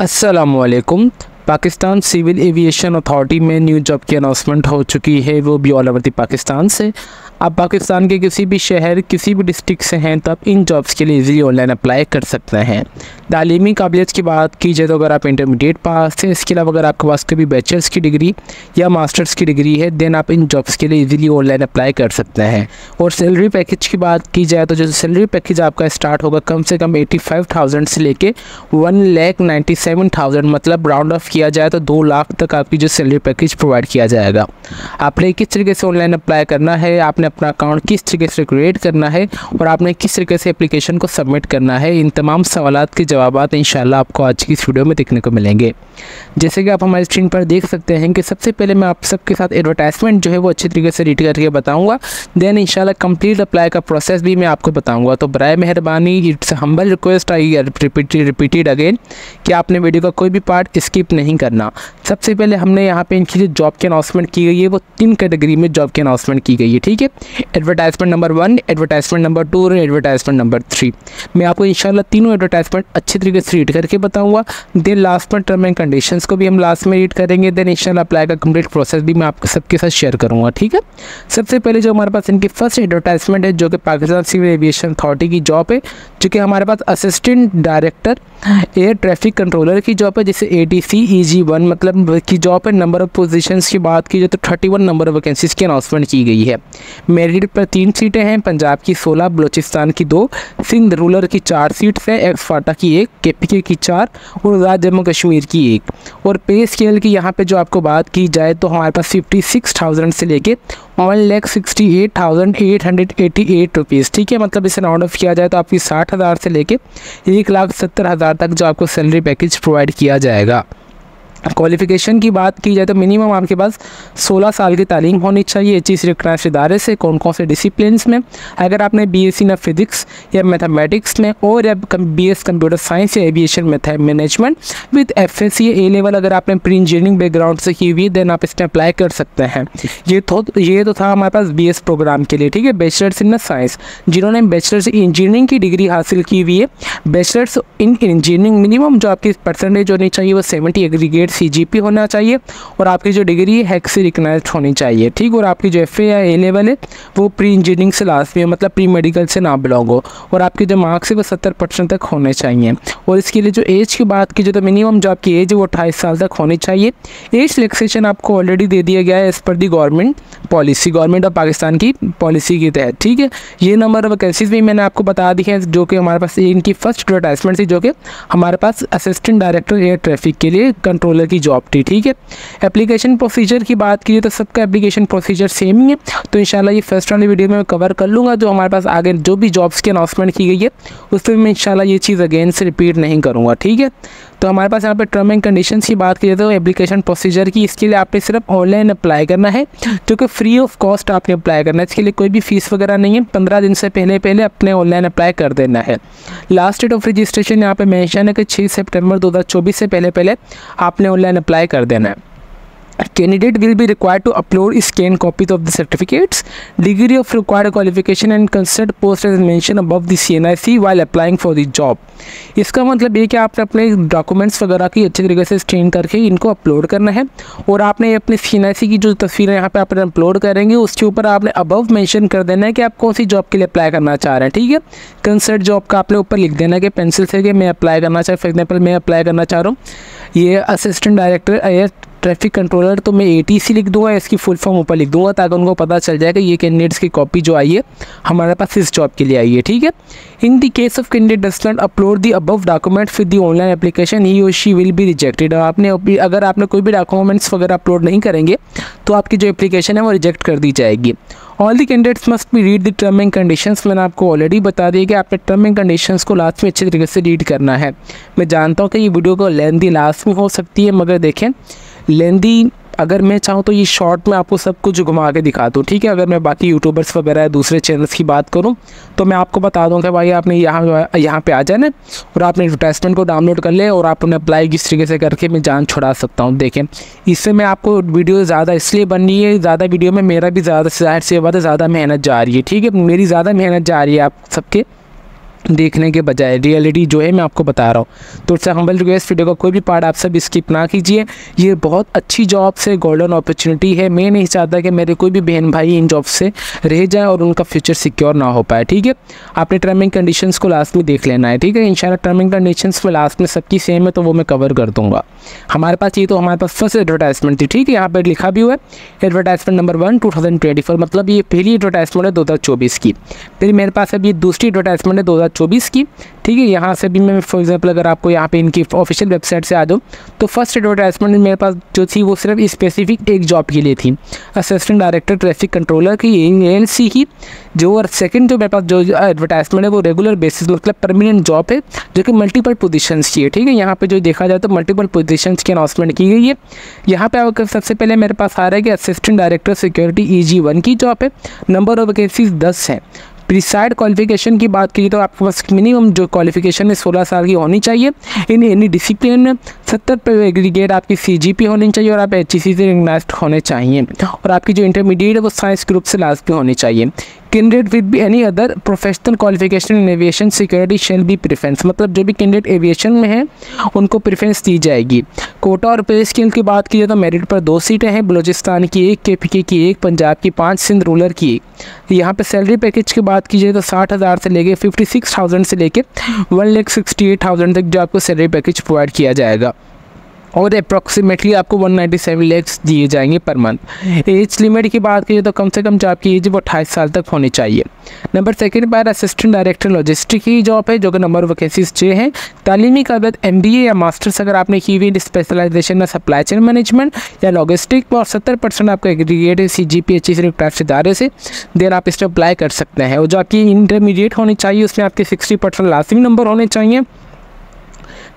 अस्सलामुअलैकुम। Pakistan civil aviation authority में new job की अनाउंसमेंट हो चुकी है, वो भी ऑल ओवर द पाकिस्तान से। आप पाकिस्तान के किसी भी शहर, किसी भी डिस्ट्रिक्ट से हैं तो आप इन जॉब्स के लिए इजीली ऑनलाइन अप्लाई कर सकते हैं। तालीमी काबिलियत की बात की जाए तो अगर आप इंटरमीडिएट पास हैं, इसके अलावा अगर आपके पास कभी बैचलर्स की डिग्री या मास्टर्स की डिग्री है, देन आप इन जॉब्स के लिए इजीली ऑनलाइन अप्लाई कर सकते हैं। और सैलरी पैकेज की बात की जाए तो जो सैलरी पैकेज आपका स्टार्ट होगा कम से कम 85,000 से लेके 1,97,000, मतलब राउंड ऑफ किया जाए तो 2 लाख तक आपकी जो सैलरी पैकेज प्रोवाइड किया जाएगा। आपने किस तरीके से ऑनलाइन अप्लाई करना है, आपने अपना अकाउंट किस तरीके से क्रिएट करना है और आपने किस तरीके से एप्लीकेशन को सबमिट करना है, इन तमाम सवालात के जवाबात इंशाल्लाह आपको आज की इस वीडियो में देखने को मिलेंगे। जैसे कि आप हमारी स्क्रीन पर देख सकते हैं कि सबसे पहले मैं आप सबके साथ एडवर्टाइजमेंट जो है वो अच्छी तरीके से रीड करके बताऊंगा, देन इंशाल्लाह कंप्लीट अप्लाई का प्रोसेस भी मैं आपको बताऊंगा। तो बराए मेहरबानी, it's humble request, I repeated again कि आपने वीडियो का कोई भी पार्ट स्किप नहीं करना। सबसे पहले हमने यहाँ पे इनकी जो जॉब की अनाउंसमेंट की गई है वो 3 कैटेगरी में जॉब की अनाउंसमेंट की गई है, ठीक है। एडवर्टाइजमेंट नंबर 1, एडवर्टाइजमेंट नंबर 2 और एडवर्टाइजमेंट नंबर 3। मैं आपको इंशाल्लाह तीनों एडवर्टाइजमेंट अच्छे तरीके से रीड करके बताऊंगा। देन लास्ट में टर्म एंड कंडीशंस को भी हम लास्ट में रीड करेंगे। देन इंशाल्लाह अप्लाई का कंप्लीट प्रोसेस भी मैं आपके सबके साथ शेयर करूँगा, ठीक है। सबसे पहले जो हमारे पास इनकी फर्स्ट एडवर्टाइजमेंट है जो कि पाकिस्तान सिविल एविएशन अथॉरिटी की जॉब है, जो कि हमारे पास assistant director air traffic controller की जॉब है, जिसे ATC EG1 मतलब की जॉब है। नंबर ऑफ पोजीशंस की बात की जाए तो 31 नंबर ऑफ वैकेंसीज की अनाउंसमेंट की गई है। मेरिट पर 3 सीटें हैं, पंजाब की 16, बलूचिस्तान की 2, सिंध रूरल की 4 सीट्स हैं, एक्स फाटा की 1, KPK की 4 और आज़ाद जम्मू कश्मीर की 1। और पे स्केल की यहाँ पे जो आपको बात की जाए तो हमारे पास 56,000 से लेके 1,68,888 रुपीज़, ठीक है। मतलब इसे राउंड ऑफ किया जाए तो आपकी 60,000 से लेके 1,70,000 तक जो आपको सैलरी पैकेज प्रोवाइड किया जाएगा। क्वालिफिकेशन की बात की जाए तो मिनिमम आपके पास 16 साल की तालीम होनी चाहिए HEC रिकग्नाइज्ड इदारे से। कौन कौन से डिसिप्लिन्स में, अगर आपने BSc ना फिजिक्स या मैथमेटिक्स में और या BS कंप्यूटर साइंस या एविएशन मैनेजमेंट विद FSc या A लेवल अगर आपने प्री इंजीनियरिंग बैकग्राउंड से की हुई है, देन आप इसमें अप्लाई कर सकते हैं। ये तो था हमारे पास BS प्रोग्राम के लिए, ठीक है। बैचलर्स इन साइंस, जिन्होंने बैचलर्स इंजीनियरिंग की डिग्री हासिल की हुई है, बैचलर्स इन इंजीनियरिंग मिनिमम जो आपकी परसेंटेज होनी चाहिए वो 70 एग्रीगेट CGP होना चाहिए और आपकी जो डिग्री है HEC से रिकग्नाइज्ड होनी चाहिए, ठीक। और आपकी जो FA या A लेवल है वो प्री इंजीनियरिंग से लास्ट में, मतलब प्री मेडिकल से ना बिलोंग हो, और आपके जो मार्क्स है वो 70% तक होने चाहिए। और इसके लिए जो एज की बात की जाए तो मिनिमम जो आपकी एज है वो 28 साल तक होनी चाहिए। एज रिलैक्सेशन आपको ऑलरेडी दे दिया गया है as per the government policy, government of Pakistan की पॉलिसी के तहत, ठीक है। ये नंबर ऑफ वैकेंसीज भी मैंने आपको बता दी है जो कि हमारे पास इनकी फर्स्ट एडवर्टाइजमेंट थी, जो कि हमारे पास असिस्टेंट डायरेक्टर एयर ट्रैफिक के लिए कंट्रोलर की जॉब थी, ठीक है। एप्लीकेशन प्रोसीजर की बात की तो सबका एप्लीकेशन प्रोसीजर सेम ही है, तो इंशाल्लाह ये फर्स्ट वाली वीडियो में मैं कवर कर लूँगा। जो हमारे पास आगे जो भी जॉब्स की अनाउंसमेंट की गई है उसमें मैं इंशाल्लाह ये चीज़ अगेन से रिपीट नहीं करूँगा, ठीक है। तो हमारे पास यहाँ पे टर्म एंड कंडीशंस की बात की तो एप्लीकेशन प्रोसीजर की, इसके लिए आपने सिर्फ ऑनलाइन अप्लाई करना है, जो कि फ्री ऑफ कॉस्ट आपने अप्लाई करना है। इसके लिए कोई भी फीस वगैरह नहीं है। 15 दिन से पहले अपने ऑनलाइन अप्लाई कर देना है। लास्ट डेट ऑफ रजिस्ट्रेशन यहाँ पे मेंशन है कि 6 सितंबर 2024 से पहले आपने ऑनलाइन अप्लाई कर देना है। Candidate will be required to upload scanned copies of the certificates, degree of required qualification and consent post as mentioned above the CNIC while applying for the job। इसका मतलब ये कि आपने अपने डॉक्यूमेंट्स वगैरह की अच्छे तरीके से स्कैन करके इनको अपलोड करना है, और आपने अपने CNIC की जो तस्वीरें यहाँ पे आप अपलोड करेंगे उसके ऊपर आपने अबव मेंशन कर देना है कि आप कौन सी जॉब के लिए अप्लाई करना चाह रहे हैं, ठीक है। कंसर्ट जॉब का आपने ऊपर लिख देना है कि पेंसिल से कि मैं अप्लाई करना चाह, फॉर एग्जाम्पल मैं अप्लाई करना चाह रहा हूँ ये assistant director air traffic controller, तो मैं ATC लिख दूंगा, इसकी फुल फॉर्म ऊपर लिख दूंगा ताकि उनको पता चल जाए कि ये कैंडिडेट्स की कॉपी जो आई है हमारे पास इस जॉब के लिए आई है, ठीक है। In the case of candidate does not upload the above documents with the online application he or she will be rejected. अगर आपने कोई भी डॉक्यूमेंट्स वगैरह अपलोड नहीं करेंगे तो आपकी जो एप्लीकेशन है वो रिजेक्ट कर दी जाएगी। All the candidates must be read the term and conditions. मैंने आपको ऑलरेडी बता दिया कि आपने टर्म एंड कंडीशंस को लास्ट में अच्छे तरीके से रीड करना है। मैं जानता हूँ कि ये वीडियो को लेंथी लास्ट में हो सकती है, मगर देखें लेंथी अगर मैं चाहूँ तो ये शॉर्ट में आपको सब कुछ घुमा के दिखा दूँ, ठीक है। अगर मैं बाकी यूट्यूबर्स वगैरह दूसरे चैनल्स की बात करूँ तो मैं आपको बता दूँ कि भाई आपने यहाँ पे आ जाना और आपने एडवर्टाइजमेंट को डाउनलोड कर ले और आपने अप्लाई किस तरीके से करके मैं जान छुड़ा सकता हूँ। देखें, इससे मैं आपको वीडियो ज़्यादा इसलिए बन रही है, ज़्यादा वीडियो में मेरा भी ज़्यादा से ज़ाहिर सी बात है ज़्यादा मेहनत जा रही है, ठीक है। मेरी ज़्यादा मेहनत जा रही है आप सबके देखने के बजाय रियलिटी जो है मैं आपको बता रहा हूँ। तो इससे हम्बल रिक्वेस्ट, वीडियो का कोई भी पार्ट आप सब स्किप ना कीजिए। ये बहुत अच्छी जॉब से गोल्डन अपॉर्चुनिटी है। मैं नहीं चाहता कि मेरे कोई भी बहन भाई इन जॉब से रह जाए और उनका फ्यूचर सिक्योर ना हो पाए, ठीक है। आपने टर्म एंड कंडीशंस को लास्ट में देख लेना है, ठीक है। इंशाल्लाह टर्म एंड कंडीशंस में लास्ट में सबकी सेम है, तो वो मैं कवर कर दूँगा। हमारे पास ये तो हमारे पास फर्स्ट एडवर्टाइजमेंट थी, ठीक है। यहाँ पर लिखा भी हुआ है एडवर्टाइजमेंट नंबर 1 2024, मतलब ये पहली एडवर्टाइजमेंट है 2024 की। फिर मेरे पास अभी दूसरी एडवर्टाइजमेंट है 2024 की, ठीक है। यहाँ से भी मैं फॉर एग्जांपल अगर आपको यहाँ पे इनकी ऑफिशियल वेबसाइट से आ जाऊँ तो फर्स्ट एडवर्टाइजमेंट मेरे पास जो थी वो सिर्फ स्पेसिफिक एक जॉब के लिए थी, असिस्टेंट डायरेक्टर ट्रैफिक कंट्रोलर की एएनसी की। जो और सेकंड जो मेरे पास जो एडवर्टाइजमेंट है वो रेगुलर बेसिस मतलब परमानेंट जॉब है, जो कि मल्टीपल पोजीशंस की है, ठीक है। यहाँ पे जो देखा जाए तो मल्टीपल पोजीशंस की अनाउंसमेंट की गई है। यहाँ पे आपको सबसे पहले मेरे पास आ रहा है कि असिस्टेंट डायरेक्टर सिक्योरिटी EG1 की जॉब है। नंबर ऑफ वैकेंसीज 10 हैं। प्रीसाइड क्वालिफिकेशन की बात की तो आपके पास मिनिमम जो क्वालिफिकेशन है 16 साल की होनी चाहिए इन एनी डिसिप्लिन में। 70 पे एग्रीगेट आपकी CGP होनी चाहिए और आप HEC से रिकग्नाइज्ड होने चाहिए। और आपकी जो इंटरमीडिएट है वो साइंस ग्रुप से लास्ट में होनी चाहिए। Candidate with be any other professional qualification in aviation security shall be preference, मतलब जो भी कैंडिडेट एविएशन में है उनको प्रेफरेंस दी जाएगी। कोटा और पे स्केल की बात की जाए तो मेरिट पर 2 सीटें हैं, बलूचिस्तान की 1, KPK की 1, पंजाब की 5, सिंध रूरल की 1। यहाँ पे सैलरी पैकेज की बात की जाए तो 60,000 से लेके 56,000 से लेके 1,68,000 तक जो आपको सैलरी पैकेज प्रोवाइड किया जाएगा और अप्रॉक्सीमेटली आपको 197 लाख दिए जाएंगे पर मंथ। एज लिमिट की बात की तो कम से कम जो आपकी एज वो 28 साल तक होनी चाहिए। नंबर सेकंड पर असिस्टेंट डायरेक्टर लॉजिस्टिक की जॉब है, जो कि नंबर वैकेंसीज 6 हैं। तालीमी काबिलियत MBA या मास्टर्स अगर आपने की हुई स्पेशलाइजेशन में सप्लाई चेन मैनेजमेंट या लॉजिस्टिक और 70% आपका एग्रीगेट है CGP HEC टाइप से दायरे से, देन आप इस पर अप्लाई कर सकते हैं। और जो आपकी इंटरमीडिएट होनी चाहिए उसमें आपके 60% लाजमी नंबर होने चाहिए,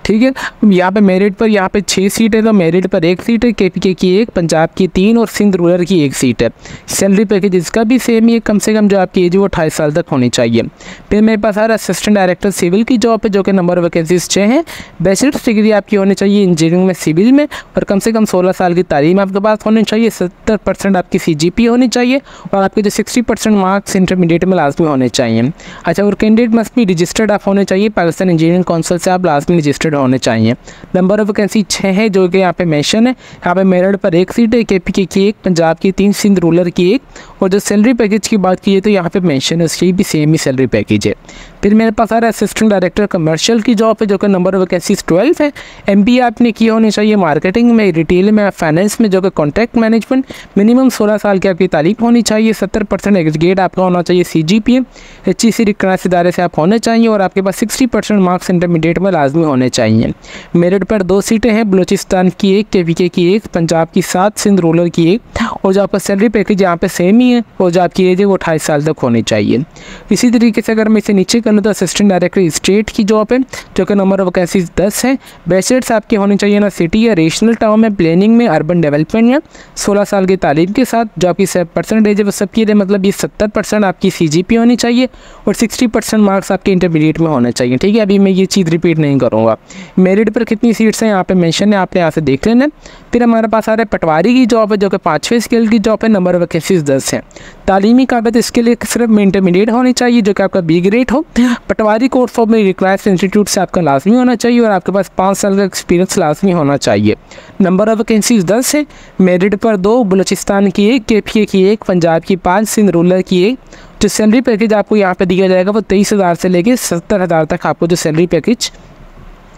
ठीक है। यहाँ पे मेरिट पर यहाँ पे 6 सीट है, तो मेरिट पर 1 सीट है, KPK की 1, पंजाब की 3 और सिंध रूरल की 1 सीट है। सैलरी पैकेज इसका भी सेम ही है, कम से कम जो आपकी एज वो 28 साल तक होनी चाहिए। फिर मेरे पास आ रहा है असिस्टेंट डायरेक्टर सिविल की जॉब है, जो कि नंबर वैकेंसीज 6 हैं। बैचलर्स डिग्री आपकी होनी चाहिए इंजीनियरिंग में सिविल में और कम से कम 16 साल की तालीम आपके पास होनी चाहिए। 70% आपकी CGP होनी चाहिए और आपके जो 60% मार्क्स इंटरमीडिएट में लाजमी होने चाहिए। अच्छा, और कैंडिडेट मस्ट भी रजिस्टर्ड आप होने चाहिए, पाकिस्तान इंजीनियरिंग काउंसिल से आप लाजमी रजिस्टर्ड होने चाहिए। नंबर ऑफ वैकेंसी 6 है, जो कि यहाँ पे मेंशन है। यहाँ पे मेरिट पर 1 सीट है, KPK की 1, पंजाब की 3, सिंध रूरल की 1। और जो सैलरी पैकेज की बात की तो यहाँ पे मेंशन है, उसकी भी सेम ही सैलरी पैकेज है। फिर मेरे पास आ रहा है असिस्टेंट डायरेक्टर कमर्शियल की जॉब है, जो कि नंबर ऑफ वैकेंसीज 12 है। MBA आपने की होनी चाहिए मार्केटिंग में, रिटेल में, फाइनेंस में, जो कि कॉन्ट्रैक्ट मैनेजमेंट। मिनिमम 16 साल की आपकी तालीम होनी चाहिए। 70% एग्रीगेट आपका होना चाहिए CGPA HEC रिकग्नाइज्ड इदारे से आप होने चाहिए और आपके पास 60% मार्क्स इंटरमीडिएट में लाजमी होने चाहिए। मेरिट पर 2 सीटें हैं, बलूचिस्तान की 1, KPK की 1, पंजाब की 7, सिंध रूरल की 1। और जो आपका सैलरी पैकेज यहाँ पे सेम ही है और जो आपकी एज है वो 28 साल तक होनी चाहिए। इसी तरीके से अगर मैं इसे नीचे कर लूँ तो असिस्टेंट डायरेक्टर स्टेट की जॉब है, जो कि नंबर ऑफ वैकेंसीज 10 है। बैचलर्स आपकी होनी चाहिए ना सिटी या रीजनल टाउन में, प्लानिंग में, अर्बन डेवलपमेंट में, 16 साल की तालीम के साथ। जो आपकी परसेंटेज है वो सबकी है, मतलब ये 70% आपकी CGP होनी चाहिए और 60% मार्क्स आपके इंटरमीडिएट में होने चाहिए, ठीक है। अभी मैं ये चीज़ रिपीट नहीं करूँगा। मेरिट पर कितनी सीट्स हैं यहाँ पे मेंशन है, आपने यहाँ से देख लेना। फिर हमारे पास आ रहा है पटवारी की जॉब है, जो कि 5वें स्केल की जॉब है। नंबर ऑफ वैकेंसीज 10 हैं। तालीमी काबिलियत इसके लिए सिर्फ इंटरमीडिएट होनी चाहिए, जो कि आपका B ग्रेड हो। पटवारी कोर्स ऑफ रिक्वायर्ड इंस्टीट्यूट से आपका लाजमी होना चाहिए और आपके पास 5 साल का एक्सपीरियंस लाजमी होना चाहिए। नंबर ऑफ वैकेंसीज 10 है। मेरिट पर 2, बलूचिस्तान की 1, KPK की 1, पंजाब की 5, सिंध रूरल की 1। जो सैलरी पैकेज आपको यहाँ पे दिया जाएगा वो 23,000 से लेके 70,000 तक आपको जो सैलरी पैकेज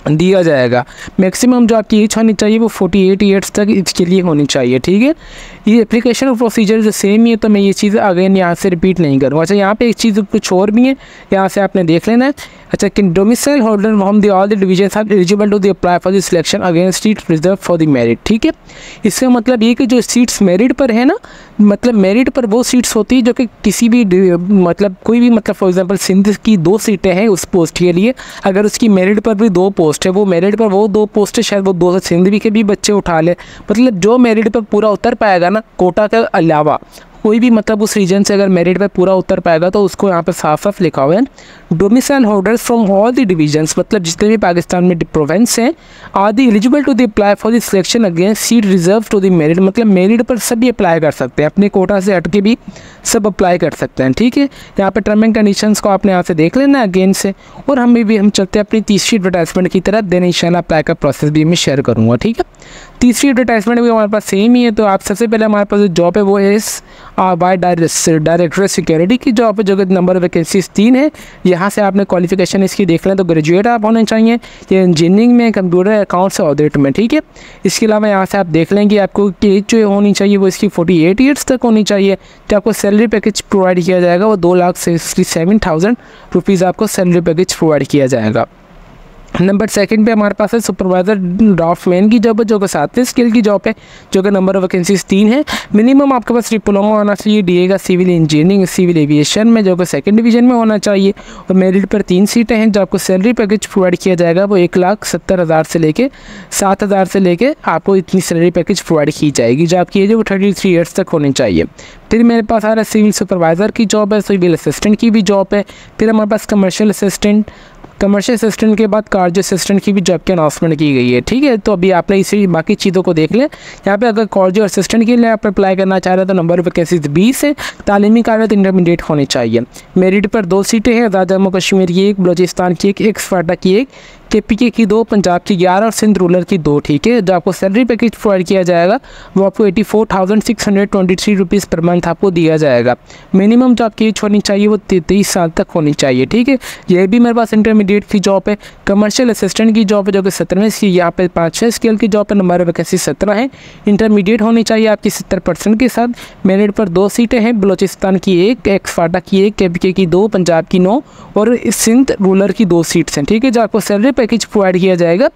दिया जाएगा। मैक्सिमम जो आपकी एज होनी चाहिए वो 48 ईयर्स तक इसके लिए होनी चाहिए, ठीक है। ये एप्लीकेशन प्रोसीजर जो सेम ही है, तो मैं ये चीज़ अगेन यहाँ से रिपीट नहीं करूँगा। अच्छा, यहाँ पे एक चीज़ कुछ और भी है, यहाँ से आपने देख लेना है। अच्छा, कि domicile holder from the all the division are eligible to the apply for the selection against seat reserve for the merit, ठीक है। इसका मतलब ये कि जो सीट्स मेरिट पर है ना, मतलब मेरिट पर वो सीट्स होती है जो कि किसी भी मतलब कोई भी मतलब फॉर एग्जांपल सिंध की 2 सीटें हैं उस पोस्ट के लिए, अगर उसकी मेरिट पर भी 2 पोस्ट है, वो मेरिट पर वो 2 पोस्ट है, शायद वो 2 सिंध भी के भी बच्चे उठा ले। मतलब जो मेरिट पर पूरा उतर पाएगा ना कोटा के अलावा, कोई भी मतलब उस रीजन से अगर मेरिट पे पूरा उतर पाएगा तो उसको यहाँ पे साफ साफ लिखा हुआ है domicile holders from all the divisions, मतलब जितने भी पाकिस्तान में प्रोविंस हैं are the eligible to the apply for the selection against seat reserve to the merit, मतलब मेरिट पर सभी अप्लाई कर सकते हैं, अपने कोटा से हट के भी सब अप्लाई कर सकते हैं। ठीक है, यहाँ पे टर्म एंड कंडीशंस को आपने यहाँ से देख लेना अगेन से। और हम चलते हैं अपनी तीसरी एडवर्टाइजमेंट की तरफ, देन इंशाल्लाह अप्लाई का प्रोसेस भी मैं शेयर करूँगा। ठीक है, तीसरी एडवर्टाइजमेंट भी हमारे पास सेम ही है। तो आप सबसे पहले हमारे पास जो जॉब है वो है बाय डायरेक्टर सिक्योरिटी की जॉब है, जो कि नंबर ऑफ वैकेंसीज 3 है। यहाँ से आपने क्वालिफिकेशन इसकी देख लें तो ग्रेजुएट आप होने चाहिए, ये इंजीनियरिंग में, कंप्यूटर अकाउंट से ऑडिट में। ठीक है, इसके अलावा यहाँ से आप देख लें कि आपको एज जो होनी चाहिए वो इसकी 48 ईयर्स तक होनी चाहिए। जो आपको सैलरी पैकेज प्रोवाइड किया जाएगा वो 2,67,000 रुपीज़ आपको सैलरी पैकेज प्रोवाइड किया जाएगा। नंबर सेकंड पे हमारे पास है सुपरवाइजर ड्राफ्टमैन की जॉब है, जो कि 7वें स्केल की जॉब है, जो कि नंबर ऑफ वैकेंसीज 3 है। मिनिमम आपके पास डिप्लोमा होना चाहिए डीए का सिविल इंजीनियरिंग सिविल एविएशन में, जो कि 2nd डिवीजन में होना चाहिए। और मेरिट पर 3 सीटें हैं। जो आपको सैलरी पैकेज प्रोवाइड किया जाएगा वो 1,70,000 से लेके 7,000 से लेके आपको इतनी सैलरी पैकेज प्रोवाइड की जाएगी। जो आपकी एज है वो 33 ईयर्स तक होनी चाहिए। फिर मेरे पास आ रहा है सिविल सुपरवाइज़र की जॉब है, सिविल असिस्टेंट की भी जॉब है। फिर हमारे पास कमर्शियल असिस्टेंट के बाद कार्य असिस्टेंट की भी जॉब की अनाउंसमेंट की गई है। ठीक है, तो अभी आपने इसी बाकी चीज़ों को देख लें। यहाँ पे अगर कार्य असिस्टेंट के लिए आप अप्लाई करना चाह रहे हैं तो नंबर ऑफ वैकेंसीज 20 है। तालीमी काबिलियत इंटरमीडिएट होनी चाहिए। मेरिट पर 2 सीटें हैं, आज़ाद जम्मू कश्मीर की 1, बलोचिस्तान की 1, एक्सफाटा की 1, KPK की 2, पंजाब की 11 और सिंध रूरल की 2। ठीक है, जो आपको सैलरी पैकेज प्रोवाइड किया जाएगा वो आपको 84,623 रुपीज़ पर मंथ आपको दिया जाएगा। मिनिमम जो आपकी एज होनी चाहिए वो 23 साल तक होनी चाहिए। ठीक है, ये भी मेरे पास इंटरमीडिएट की जॉब है। कमर्शियल असिस्टेंट की जॉब है, जो कि 17वें की, यहाँ पे 5वें स्केल की जॉब है, नंबर वैकेंसी 17 है। इंटरमीडिएट होनी चाहिए आपकी 70% के साथ। मेरिट पर 2 सीटें हैं, बलोचिस्तान की 1, एक्सफाटा की 1, KPK की 2, पंजाब की 9 और सिंध रूरल की 2 सीट्स हैं। ठीक है, जो आपको सैलरी पैकेज प्रोवाइड किया जाएगा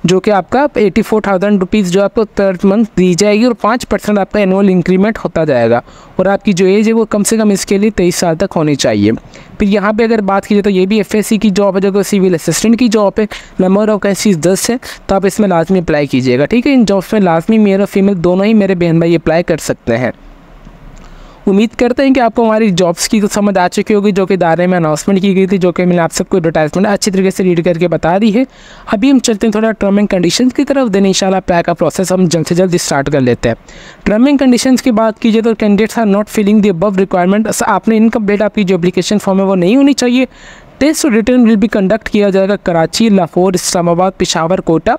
जो कि आपका 84,000 रुपीज़ जो आपको पर मंथ दी जाएगी और 5% आपका एनुअल इंक्रीमेंट होता जाएगा। और आपकी जो एज है वो कम से कम इसके लिए 23 साल तक होनी चाहिए। फिर यहाँ पे अगर बात की जाए तो ये भी FSC की जॉब है, जो कि सिविल असिस्टेंट की जॉब है। नंबर ऑफ वैकेंसीज 10 है, तो आप इसमें लाजमी अप्लाई कीजिएगा। ठीक है, इन जॉब्स में लाजमी मेल और फीमेल दोनों ही मेरे बहन भाई अप्लाई कर सकते हैं। उम्मीद करते हैं कि आपको हमारी जॉब्स की तो समझ आ चुकी होगी, जो कि दायरे में अनाउंसमेंट की गई थी, जो कि मैंने आप सबको एडवर्टाइजमेंट अच्छी तरीके से रीड करके बता दी है। अभी हम चलते हैं थोड़ा टर्म एंड कंडीशंस की तरफ, देन इंशाल्लाह अप्लाई का प्रोसेस हम जल्द से जल्द स्टार्ट कर लेते हैं। टर्म एंड कंडीशंस की बात कीजिए तो candidates are not filling the above requirement, आपने इनकम्प्लीट आपकी जो एप्लीकेशन फॉर्म है वो नहीं होनी चाहिए। टेस्ट और रिटर्न विल बी कंडक्ट किया जाएगा कराची, लाहौर, इस्लामाबाद, पेशावर, कोटा।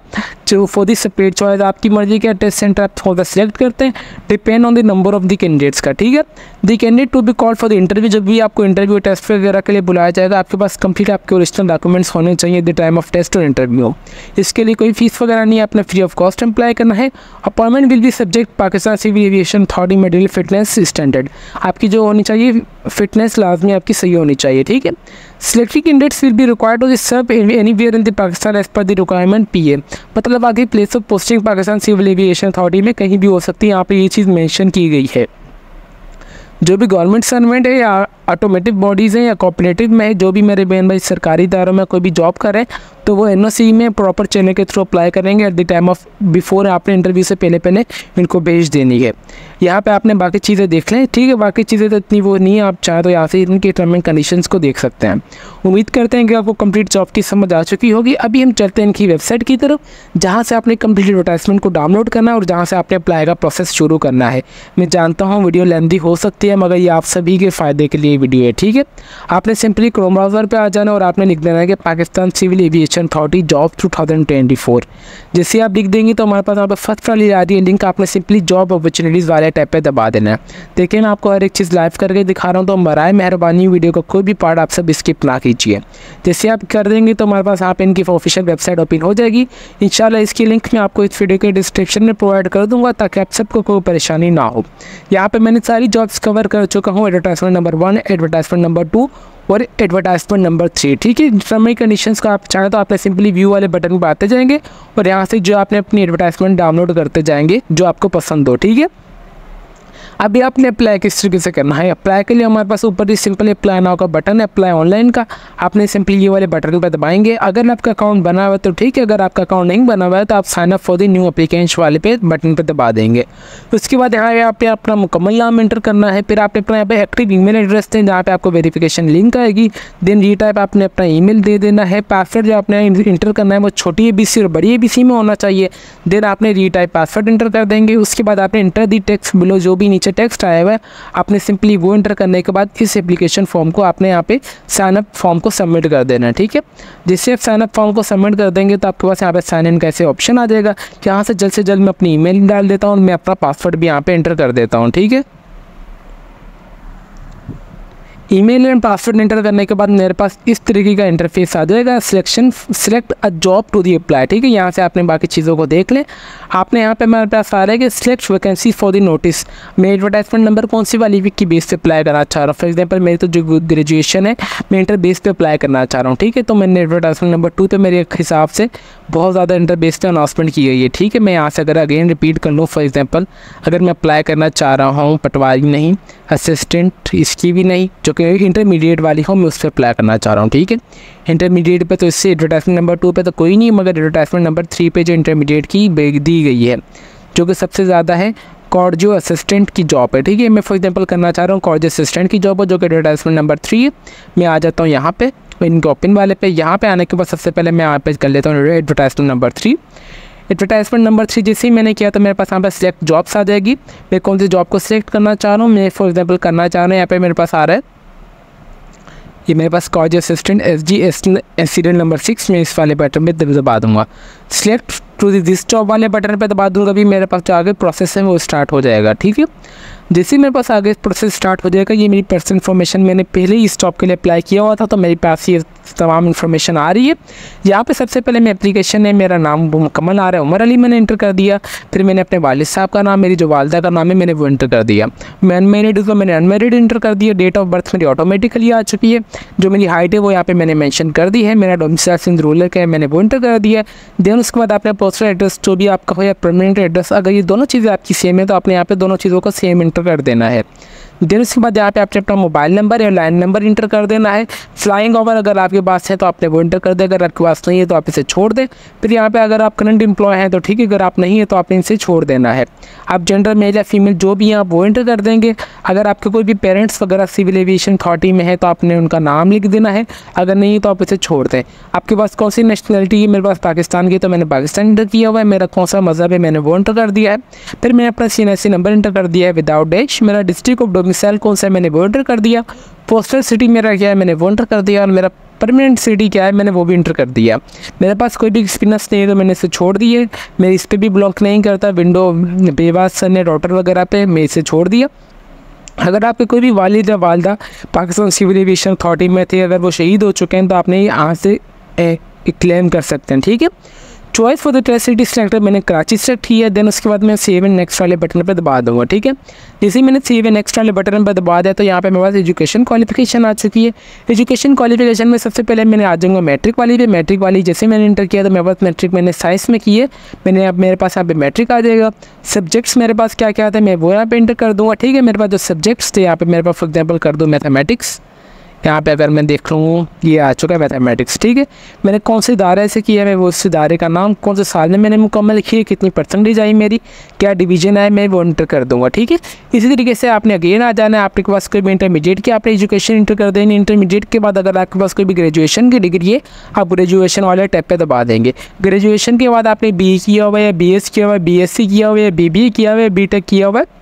जो फॉर दी सेपरेट चॉइस आपकी मर्जी का टेस्ट सेंटर आप थोड़ा सेलेक्ट करते हैं, depend on the number of the candidates का। ठीक है, the candidate to be called for the interview, जब भी आपको इंटरव्यू टेस्ट वगैरह के लिए बुलाया जाएगा आपके पास कंप्लीट आपके ओरिजिनल डॉक्यूमेंट्स होने चाहिए द टाइम ऑफ टेस्ट और इंटरव्यू। इसके लिए कोई फीस वगैरह नहीं है, आपने फ्री ऑफ कॉस्ट अप्लाई करना है। Appointment will be subject Pakistan civil aviation authority medical fitness standard, आपकी जो होनी चाहिए फिटनेस लाजमी आपकी सही होनी चाहिए। ठीक है, selected candidates will be required to serve anywhere in the Pakistan as per the requirement PA, मतलब आगे place of posting Pakistan civil aviation authority में कहीं भी हो सकती है। यहाँ पे ये चीज़ मेंशन की गई है। जो भी गवर्नमेंट सर्वेंट है या ऑटोमेटिक बॉडीज़ हैं या कोऑपरेटिव में है, जो भी मेरे बहन भाई सरकारी इदारों में कोई भी जॉब करें तो वो NOC में प्रॉपर चैनल के थ्रू अप्लाई करेंगे at the time of before, आपने इंटरव्यू से पहले इनको भेज देनी है। यहाँ पे आपने बाकी चीज़ें देख लें। ठीक है, बाकी चीज़ें तो इतनी वो नहीं है, आप चाहें तो यहाँ से इनके टर्म एंड कंडीशंस को देख सकते हैं। उम्मीद करते हैं कि आपको कंप्लीट जॉब की समझ आ चुकी होगी। अभी हम चलते हैं इनकी वेबसाइट की तरफ, जहाँ से आपने कंप्लीट एडवर्टाइजमेंट को डाउनलोड करना है और जहाँ से आपने अप्लाई का प्रोसेस शुरू करना है। मैं जानता हूँ वीडियो लेंथी हो सकती है, मगर ये आप सभी के फ़ायदे के लिए वीडियो है। ठीक है, आपने सिंपली क्रोम ब्राउज़र पे आ जाना और आपने लिख देना है कि Pakistan civil aviation authority job 2024। जैसे आप लिख देंगे तो हमारे पास यहाँ पर फर्स्ट वाली आ रही है लिंक, आपने सिंपली जॉब अपॉर्चुनिटीज़ वाले टैब पे दबा देना है। देखिए मैं आपको हर एक चीज़ लाइव करके दिखा रहा हूँ, तो बराए मेहरबानी वीडियो का कोई भी पार्ट आप सब स्किप ना कीजिए। जैसे आप कर देंगे तो हमारे पास यहाँ पे इनकी ऑफिशियल वेबसाइट ओपन हो जाएगी। इंशाल्लाह इसकी लिंक मैं आपको इस वीडियो के डिस्क्रिप्शन में प्रोवाइड कर दूँगा ताकि आप सबको कोई परेशानी ना हो। यहाँ पर मैंने सारी जॉब्स कवर कर चुका हूँ, एडवर्टाइजमेंट नंबर 1, एडवर्टाइजमेंट नंबर 2 और एडवर्टाइजमेंट नंबर 3। ठीक है, टर्म एंड कंडीशंस का आप चाहें तो आपने सिंपली व्यू वाले बटन पर आते जाएंगे और यहाँ से जो आपने अपनी एडवर्टाइजमेंट डाउनलोड करते जाएंगे जो आपको पसंद हो। ठीक है, अभी आपने अप्लाई किस तरीके से करना है। अप्लाई के लिए हमारे पास ऊपर ही सिंपल अप्लाई नाउ का बटन है, अप्लाई ऑनलाइन का। आपने सिंपली ये वाले बटन पर दबाएंगे। अगर आपका अकाउंट बना हुआ है तो ठीक है, अगर आपका अकाउंट नहीं बना हुआ है तो आप sign up for the new application वाले पे बटन पर दबा देंगे। उसके बाद यहाँ पे अपना मुकम्मल नाम एंटर करना है। फिर आपने अपना यहाँ पे एक्टिव ईमेल एड्रेस दें जहाँ पे आपको वेरिफिकेशन लिंक आएगी। देन रीटाइप आपने अपना ईमेल दे देना है। पासवर्ड जो आपने इंटर करना है वो छोटी ABC और बड़ी ABC में होना चाहिए। देन आपने रीटाइप पासवर्ड इंटर कर देंगे। उसके बाद आपने इंटर दी टेक्स्ट बिलो, जो भी नीचे टेक्स्ट आया हुआ है आपने सिंपली वो इंटर करने के बाद इस एप्लीकेशन फॉर्म को आपने यहाँ पे साइन अप फॉर्म को सबमिट कर देना है। ठीक है, जिससे आप साइन अप फॉर्म को सबमिट कर देंगे तो आपके पास यहाँ पे साइन इन कैसे ऑप्शन आ जाएगा। यहाँ से जल्द मैं अपनी ईमेल डाल देता हूँ, मैं अपना पासवर्ड भी यहाँ पे एंटर कर देता हूँ। ठीक है, ईमेल एंड पासवर्ड एंटर करने के बाद मेरे पास इस तरीके का इंटरफेस आ जाएगा। Select a job to the apply. ठीक है, यहाँ से आपने बाकी चीज़ों को देख लें। आपने यहाँ पे मेरे पास आ रहा है कि select vacancy for the notice. मैं एडवर्टाइजमेंट नंबर कौन सी वाली वीक की बेस पे अप्लाई करना चाह रहा हूँ। फॉर एग्जाम्पल मेरी तो जो ग्रेजुएशन है मैं इंटर बेस पे अप्लाई करना चाह रहा हूँ। ठीक है, तो मैंने एडवर्टाइजमेंट नंबर 2 पे मेरे हिसाब से बहुत ज़्यादा इंटर बेस पे अनाउंसमेंट की गई है। ठीक है, मैं यहाँ से अगर अगेन रिपीट कर लूँ, फॉर एग्जाम्पल अगर मैं अप्लाई करना चाह रहा हूँ पटवारी नहीं, असिस्टेंट इसकी भी नहीं, जो कि इंटरमीडिएट वाली हो, मैं उस पर अप्लाई करना चाह रहा हूँ। ठीक है, इंटरमीडिएट पे तो इससे एडवर्टाइजमेंट नंबर 2 पे तो कोई नहीं, मगर एडवर्टाइजमेंट नंबर 3 पे जो इंटरमीडिएट की दी गई है जो कि सबसे ज़्यादा है कॉर्डियो असिस्टेंट की जॉब है। ठीक है, मैं फॉर एग्जांपल करना चाह रहा हूँ कॉर्डियो असिस्टेंट की जॉब है जो कि एडवर्टाइजमेंट नंबर 3 है। मैं आ जाता हूँ यहाँ पे इनके ओपन वाले पे। यहाँ पे आने के बाद सबसे पहले मैं यहाँ पे कर लेता हूँ एडवर्टाइजमेंट नंबर 3। एडवर्टाइजमेंट नंबर 3 जैसे ही मैंने किया तो मेरे पास यहाँ पर सिलेक्ट जॉब्स आ जाएगी। मैं कौन सी जॉब को सिलेक्ट करना चाह रहा हूँ, मैं फॉर एग्जांपल करना चाह रहा हूँ, यहाँ पे मेरे पास आ रहा है ये मेरे पास कॉर्डियो असिस्टेंट SG इंसिडेंट नंबर 6। मैं इस वाले बटन पे दबा दूँगा। सिलेक्ट टू दिस जॉब वाले बटन पे दबा दूँगा, भी मेरे पास जो आगे प्रोसेस है वो स्टार्ट हो जाएगा। ठीक है, जैसे ही मेरे पास आगे प्रोसेस स्टार्ट हो जाएगा, ये मेरी पर्सनल इन्फॉर्मेशन मैंने पहले ही इस जॉब के लिए अप्लाई किया हुआ था तो मेरे पास ये तमाम इन्फॉर्मेशन आ रही है। यहाँ पे सबसे पहले मैं एप्लीकेशन है, मेरा नाम मुकम्मल आ रहा है उमर अली, मैंने इंटर कर दिया। फिर मैंने अपने वालिद साहब का नाम, मेरी जो वालदा का नाम है मैंने वो इंटर कर दिया। मैं अनमेरिड हूँ तो मैंने अनमेरिड इंटर कर दिया। डेट ऑफ बर्थ मेरी ऑटोमेटिकली आ चुकी है। जो मेरी हाइट है वो यहाँ पे मैंने मेंशन कर दी है। मेरा डोमिसाइल सिंध रूरल का है, मैंने वो इंटर कर दिया। देन उसके बाद आपने पोस्टल एड्रेस जो भी आपका हो या परमानेंट एड्रेस, अगर ये दोनों चीज़ें आपकी सेम है तो आपने यहाँ पे दोनों चीज़ों को सेम इंटर कर देना है। देन उसके बाद यहाँ पे आपने अपना मोबाइल नंबर या लैंड नंबर इंटर कर देना है। फ्लाइंग ओवर अगर आपके पास है तो आपने वो इंटर कर दें, अगर आपके पास नहीं है तो आप इसे छोड़ दें। फिर यहाँ पे अगर आप करंट एम्प्लॉय हैं तो ठीक है, अगर आप नहीं है तो आपने इसे छोड़ देना है। आप जेंडर मेल या फीमेल जो भी हैं आप वो इंटर कर देंगे। अगर आपके कोई भी पेरेंट्स वगैरह सिविल एविएशन अथॉरिटी में है तो आपने उनका नाम लिख देना है, अगर नहीं है तो आप इसे छोड़ दें। आपके पास कौन सी नेशनलिटी है, मेरे पास पाकिस्तान की तो मैंने पाकिस्तान इंटर किया हुआ है। मेरा कौन सा मज़हब है मैंने वो इंटर कर दिया है। फिर मैंने अपना CNSC नंबर इंटर कर दिया है विदाउट डैश। मेरा डिस्ट्रिक्ट ऑफ डोमिसाइल कौन सा है मैंने वो इंटर कर दिया। पोस्टल सिटी मेरा क्या है मैंने वो इंटर कर दिया। और मेरा परमानेंट सिटी क्या है मैंने वो भी इंटर कर दिया। मेरे पास कोई भी एक्सपीरियंस नहीं है तो मैंने इसे छोड़ दिए। मैं इस पर भी ब्लॉक नहीं करता, विंडो बेवास सन डॉटर वगैरह पे मैं इसे छोड़ दिया। अगर आपके कोई भी वालिद या वालदा पाकिस्तान सिविल एविएशन अथॉरिटी में थे, अगर वो शहीद हो चुके हैं तो आपने यहाँ से क्लेम कर सकते हैं। ठीक है, choice for the test city selector मैंने कराची सेलेक्ट की है। देन उसके बाद मैं सेव एंड नेक्स्ट वाले बटन पर दबा दूँगा। ठीक है, जैसे ही मैंने सेव एंड नेक्स्ट वाले बटन पर दबा दिया तो यहाँ पे मेरे पास एजुकेशन क्वालिफिकेशन आ चुकी है। एजुकेशन क्वालिफिकेशन में सबसे पहले मैंने आ जाऊँगा मैट्रिक वाली पे। मैट्रिक वाली जैसे मैंने इंटर किया तो मेरे पास मैट्रिक मैंने साइंस में की है, मैंने अब मेरे पास यहाँ पे मैट्रिक आ जाएगा। सब्जेक्ट्स मेरे पास क्या क्या था मैं वो यहाँ पे इंटर कर दूँगा। ठीक है, मेरे पास जो सब्जेक्ट्स थे यहाँ पे मेरे पास फॉर एग्जाम्पल कर दूँ मैथमेटिक्स। यहाँ पे अगर मैं देख लूँ ये आ चुका है मैथमेटिक्स। ठीक है, मैंने कौन से इदारे से किया है, मैं वो उस इदारे का नाम, कौन से साल में मैंने मुकम्मल की है, कितनी परसेंटेज आई मेरी, क्या डिवीजन है, मैं वो इंटर कर दूँगा। ठीक है, इसी तरीके से आपने अगेन आ जाना है। आपके पास कोई भी इंटरमीडिएट की आपने एजुकेशन इंटर कर देनी। इंटरमीडिएट के बाद अगर आपके पास कोई भी ग्रेजुएशन की डिग्री है आप ग्रेजुएशन वाले टैब पे दबा देंगे। ग्रेजुएशन के बाद आपने BE किया हुआ है या BS किया हुआ है, BSc किया हुआ है, BBA किया हुआ है, BTech किया हुआ है,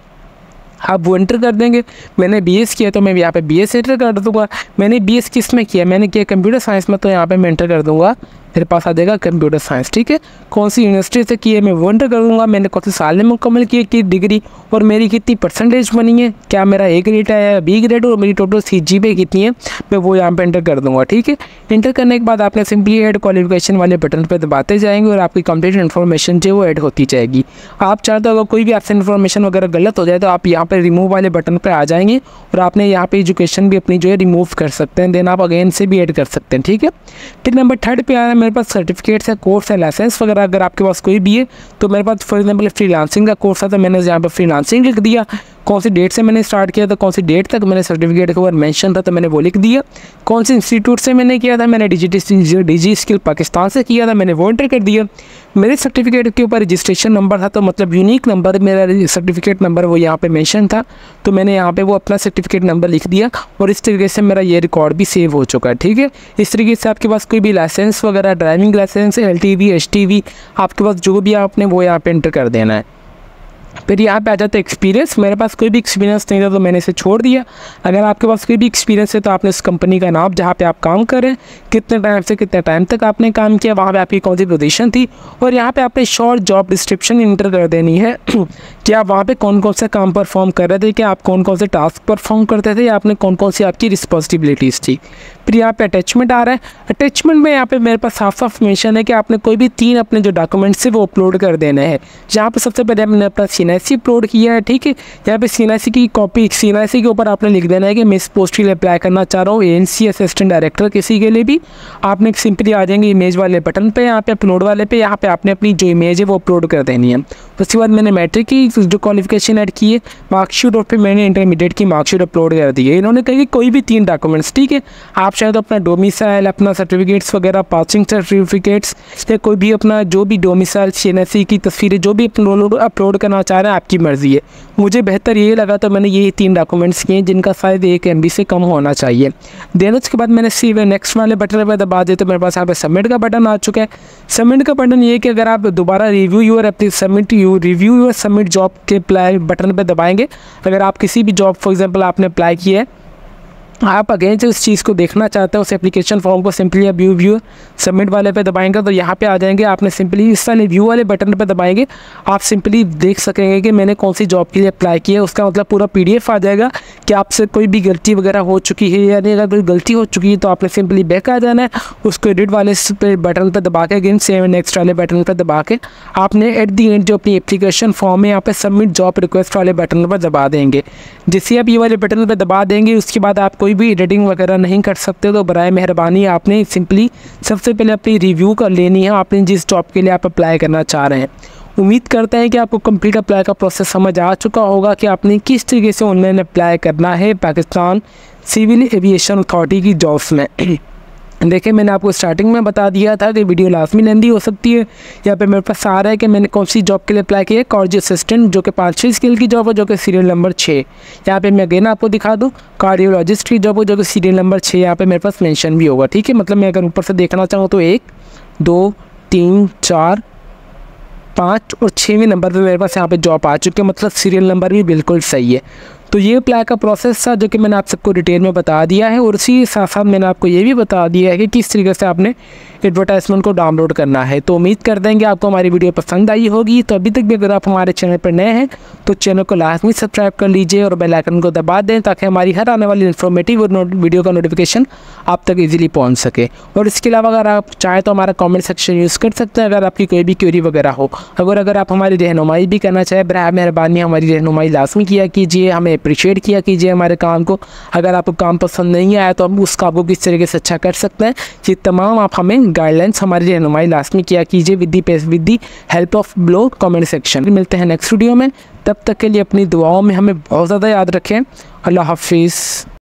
आप वो इंटर कर देंगे। मैंने BS किया तो मैं यहाँ पे BS इंटर कर दूँगा। मैंने BS किस में किया, मैंने किया कंप्यूटर साइंस में, तो यहाँ पे मैं इंटर कर दूँगा, मेरे पास आ जाएगा कंप्यूटर साइंस। ठीक है, कौन सी यूनिवर्सिटी से की है मैं वो इंटर कर दूँगा। मैंने कौन से साल में मुकम्मल की है डिग्री और मेरी कितनी परसेंटेज बनी है, क्या मेरा A ग्रेड है या B ग्रेड और मेरी टोटल CGPA कितनी है, मैं वो यहाँ पे इंटर कर दूँगा। ठीक है, इंटर करने के बाद आपने सिंपली ऐड क्वालिफिकेशन वाले बटन पर दबाते जाएंगे और आपकी कंप्लीट इन्फॉर्मेशन जो वो ऐड होती जाएगी। आप चाहते हो अगर कोई भी आपसे इन्फॉर्मेशन वगैरह गलत हो जाए तो आप यहाँ पर रिमूव वाले बटन पर आ जाएंगे और आपने यहाँ पे एजुकेशन भी अपनी जो है रिमूव कर सकते हैं। देन आप अगेन से भी ऐड कर सकते हैं। ठीक है, फिर नंबर 3 पे आना है मेरे पास सर्टिफिकेट्स है, कोर्स है, लाइसेंस वगैरह अगर आपके पास कोई भी है तो मेरे पास फॉर एग्जाम्पल फ्रीलांसिंग का कोर्स है तो मैंने यहाँ पर फ्रीलांसिंग लिख दिया। कौन सी डेट से मैंने स्टार्ट किया था, कौन सी डेट तक मैंने सर्टिफिकेट के ऊपर मेंशन था तो मैंने वो लिख दिया। कौन से इंस्टीट्यूट से मैंने किया था, मैंने डिजी स्किल पाकिस्तान से किया था, मैंने वो एंटर कर दिया। मेरे सर्टिफिकेट के ऊपर रजिस्ट्रेशन नंबर था, तो मतलब यूनिक नंबर मेरा सर्टिफिकेट नंबर वो यहाँ पे मेंशन था, तो मैंने यहाँ पे वो अपना सर्टिफिकेट नंबर लिख दिया और इस तरीके से मेरा ये रिकॉर्ड भी सेव हो चुका है। ठीक है, इस तरीके से आपके पास कोई भी लाइसेंस वगैरह, ड्राइविंग लाइसेंस, LTV, HTV, आपके पास जो भी आपने वो यहाँ पे एंटर कर देना है। फिर यहाँ पे आ जाता है एक्सपीरियंस। मेरे पास कोई भी एक्सपीरियंस नहीं था तो मैंने इसे छोड़ दिया। अगर आपके पास कोई भी एक्सपीरियंस है तो आपने उस कंपनी का नाम, जहाँ पे आप काम कर रहे हैं, कितने टाइम से कितने टाइम तक आपने काम किया, वहाँ पे आपकी कौन सी पोजीशन थी, और यहाँ पे आपने शॉर्ट जॉब डिस्क्रिप्शन इंटर कर देनी है कि आप वहाँ पे कौन कौन से काम परफॉर्म कर रहे थे, कि आप कौन कौन से टास्क परफॉर्म करते थे, या आपने कौन कौन सी आपकी रिस्पॉन्सिबिलिटीज़ थी। फिर यहाँ पे अटैचमेंट आ रहा है। अटैचमेंट में यहाँ पे मेरे पास साफ साफ मेंशन है कि आपने कोई भी 3 अपने जो डॉक्यूमेंट्स है वो अपलोड कर देने हैं। जहाँ पे सबसे पहले मैंने अपना CNIC अपलोड किया है। ठीक है, यहाँ पे CNIC की कॉपी, CNIC के ऊपर आपने लिख देना है कि मैं इस पोस्ट के लिए अप्लाई करना चाह रहा हूँ, ANC असिस्टेंट डायरेक्टर किसी के लिए भी। आपने सिंपली आ जाएंगे इमेज वाले बटन पे, यहाँ पे अपलोड वाले पे, यहाँ पे आपने अपनी जो इमेज है वो अपलोड कर देनी है। उसके बाद मैंने मैट्रिक की जो क्वालिफिकेशन ऐड की है, मार्कशीट, और फिर मैंने इंटरमीडिएट की मार्कशीट अपलोड कर दी है। इन्होंने कहा कि कोई भी 3 डॉक्यूमेंट्स, ठीक है, आप चाहे तो अपना डोमिसाइल, अपना सर्टिफिकेट्स वगैरह, पासिंग सर्टिफिकेट्स, या कोई भी अपना जो भी डोमिसाइल, CNIC की तस्वीरें जो भी अपलोड करना चाह रहे हैं, आपकी मर्ज़ी है। मुझे बेहतर ये लगा तो मैंने ये 3 डॉक्यूमेंट्स किए जिनका साइज़ 1 MB से कम होना चाहिए। देन उसके बाद मैंने नेक्स्ट वाले बटन पर दबा दिया तो मेरे पास यहाँ पे सबमिट का बटन आ चुका है। सबमिट का बटन ये है कि अगर आप दोबारा रिव्यू योर सबमिट जॉब के अप्लाई बटन पर दबाएंगे, अगर आप किसी भी जॉब फॉर एग्जांपल आपने अप्लाई किया है, आप अगेन से उस चीज़ को देखना चाहते हैं, उस एप्लीकेशन फॉर्म को सिंपली आप व्यू सबमिट वाले पे दबाएंगे तो यहाँ पे आ जाएंगे। आपने सिंपली इस वाले व्यू वाले बटन पे दबाएंगे, आप सिंपली देख सकेंगे कि मैंने कौन सी जॉब के लिए अप्लाई किया है। उसका मतलब पूरा PDF आ जाएगा कि आपसे कोई भी गलती वगैरह हो चुकी है या नहीं। अगर कोई गलती हो चुकी है तो आपने सिंपली बैक आ जाना है, उसको एडिट वाले बटन पर दबा के अगेन सेव नेक्स्ट वाले बटन पर दबा के आपने एट दी एंड जो अपनी एप्लीकेशन फॉर्म है यहाँ पे सबमिट जॉब रिक्वेस्ट वाले बटन पर दबा देंगे। जैसे आप ये वाले बटन पर दबा देंगे उसके बाद आप कोई भी एडिटिंग वगैरह नहीं कर सकते, तो बराए मेहरबानी आपने सिंपली सबसे पहले अपनी रिव्यू कर लेनी है आपने जिस जॉब के लिए आप अप्लाई करना चाह रहे हैं। उम्मीद करते हैं कि आपको कंप्लीट अप्लाई का प्रोसेस समझ आ चुका होगा कि आपने किस तरीके से ऑनलाइन अप्लाई करना है पाकिस्तान सिविल एविएशन अथॉरिटी की जॉब्स में। देखिए, मैंने आपको स्टार्टिंग में बता दिया था कि वीडियो लाजमी लेंदी हो सकती है। यहाँ पे मेरे पास आ रहा है कि मैंने कौन सी जॉब के लिए अप्लाई किया है, कार्डियो असिस्टेंट, जो कि 5-6 स्किल की जॉब है, जो कि सीरियल नंबर 6। यहाँ पे मैं अगेन आपको दिखा दूँ, कार्डियोलॉजिस्ट की जॉब है, जो कि सीरियल नंबर 6 यहाँ पे मेरे पास मेंशन भी होगा। ठीक है, मतलब मैं अगर ऊपर से देखना चाहूँ तो 1, 2, 3, 4, 5 और 6वें नंबर पे मेरे पास यहाँ पे जॉब आ चुकी है, मतलब सीरियल नंबर भी बिल्कुल सही है। तो ये अप्लाई का प्रोसेस था जो कि मैंने आप सबको डिटेल में बता दिया है, और उसी साथ साथ मैंने आपको ये भी बता दिया है कि किस तरीके से आपने एडवर्टाइजमेंट को डाउनलोड करना है। तो उम्मीद करते हैं कि आपको हमारी वीडियो पसंद आई होगी। तो अभी तक भी अगर आप हमारे चैनल पर नए हैं तो चैनल को लाजमी सब्सक्राइब कर लीजिए और बेल आइकन को दबा दें ताकि हमारी हर आने वाली इन्फॉर्मेटिव वीडियो का नोटिफिकेशन आप तक ईजिली पहुँच सके। और इसके अलावा अगर आप चाहें तो हमारा कॉमेंट सेक्शन यूज़ कर सकते हैं अगर आपकी कोई भी क्वेरी वगैरह हो। अगर आप हमारी रहनुमाई भी करना चाहें, बराए मेहरबानी हमारी रहनुमाई लाजमी किया कीजिए, हमें अप्रिशिएट किया कीजिए हमारे काम को। अगर आपको काम पसंद नहीं आया तो हम उस काम को किस तरीके से अच्छा कर सकते हैं, ये तमाम आप हमें गाइडलाइंस हमारी रहनुमाई लाजमी किया कीजिए with the help of blog comment section. मिलते हैं नेक्स्ट वीडियो में, तब तक के लिए अपनी दुआओं में हमें बहुत ज़्यादा याद रखें। अल्लाह हाफिज़।